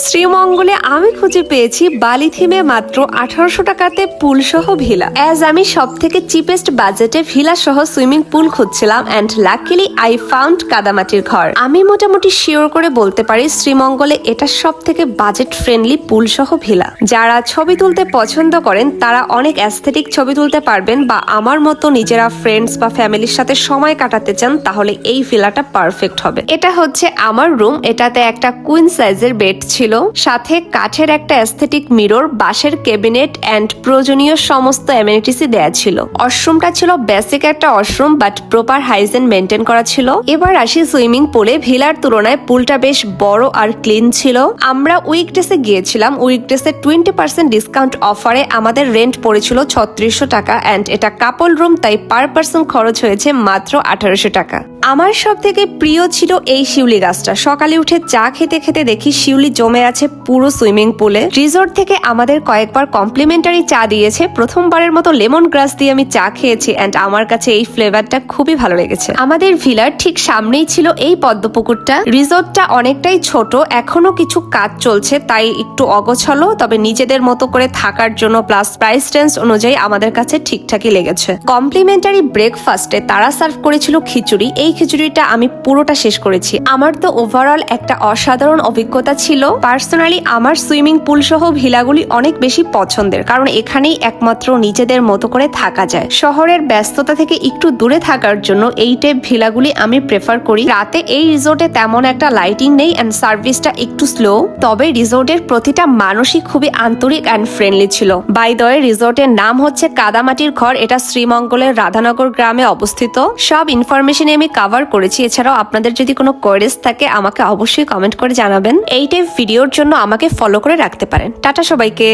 শ্রীমঙ্গলে আমি খুঁজে পেয়েছি বালি থিমে মাত্র 1800 টাকাতে পুল সহ ভিলা। অ্যাজ আমি সব থেকে চিপেস্ট বাজেটে ভিলা সহ সুইমিং পুল খুঁজছিলাম এন্ড লাকিলি আই ফাউন্ড কাদামাটির ঘর। আমি মোটামুটি শিওর করে বলতে পারি শ্রীমঙ্গলে এটা সব থেকে বাজেট ফ্রেন্ডলি পুল সহ ভিলা। যারা ছবি তুলতে পছন্দ করেন তারা অনেক অ্যাস্থেটিক ছবি তুলতে পারবেন, বা আমার মতো নিজেরা ফ্রেন্ডস বা ফ্যামিলির সাথে সময় কাটাতে চান তাহলে এই ভিলাটা পারফেক্ট হবে। এটা হচ্ছে আমার রুম। এটাতে একটা কুইন সাইজের বেড ছিল, সাথে কাঠের একটা অ্যাস্থেটিক মিরর, বাঁশের ক্যাবিনেট এন্ড প্রয়োজনীয় সমস্ত অ্যামেনিটিসই দেয়া ছিল। ওয়াশরুমটা ছিল বেসিক একটা washroom, but proper hygiene maintain করা ছিল। এবার আসি সুইমিং পুলে। ভিলার তুলনায় পুলটা বেশ বড় আর ক্লিন ছিল। আমরা উইকডেসে গিয়েছিলাম। উইকডেসে 20% ডিসকাউন্ট অফারে আমাদের রেন্ট পড়েছিল 3600 টাকা এন্ড এটা কাপল রুম, তাই পার পার্সন খরচ হয়েছে মাত্র 1800 টাকা। আমার সব থেকে প্রিয় ছিল এই শিউলি গাছটা। সকালে উঠে চা খেতে খেতে দেখি শিউলি জমে আছে পুরো সুইমিং পুলে। রিসোর্ট থেকে আমাদের কয়েকবার কমপ্লিমেন্টারি চা দিয়েছে। প্রথমবারের মতো লেমন গ্রাস দিয়ে আমি চা খেয়েছি এন্ড আমার কাছে এই ফ্লেভারটা খুবই ভালো লেগেছে। আমাদের ভিলার ঠিক সামনেই ছিল এই পদ্মপুকুরটা। রিসোর্টটা অনেকটাই ছোট, এখনো কিছু কাজ চলছে তাই একটু অগোছালো, তবে নিজেদের মতো করে থাকার জন্য প্লাস প্রাইস রেঞ্জ অনুযায়ী আমাদের কাছে ঠিকঠাকই লেগেছে। কমপ্লিমেন্টারি ব্রেকফাস্টে তারা সার্ভ করেছিল খিচুড়ি। এই খিচুড়িটা আমি পুরোটা শেষ করেছি। আমার তো ওভারঅল একটা অসাধারণ অভিজ্ঞতা ছিল। পার্সোনালি আমার সুইমিং পুল সহ ভিলাগুলি অনেক বেশি পছন্দের, কারণ এখানেই একমাত্র নিজেদের মতো করে থাকা যায়। শহরের ব্যস্ততা থেকে একটু দূরে থাকার জন্য এই টাইপ ভিলাগুলি আমি প্রেফার করি। রাতে এই রিসোর্টে তেমন একটা লাইটিং নেই এন্ড সার্ভিসটা একটু স্লো, তবে রিসোর্টের প্রতিটা মানুষই খুবই আন্তরিক এন্ড ফ্রেন্ডলি ছিল। বাই দ্য ওয়ে, রিসোর্টের নাম হচ্ছে কাদামাটির ঘর। এটা শ্রীমঙ্গলের রাধানগর গ্রামে অবস্থিত। সব ইনফরমেশন আমি কভার করেছি। এছাড়াও আপনাদের যদি কোনো কোয়েরিজ থাকে আমাকে অবশ্যই কমেন্ট করে জানাবেন। এই টাইপ ভিডিওর জন্য আমাকে ফলো করে রাখতে পারেন। টাটা সবাইকে।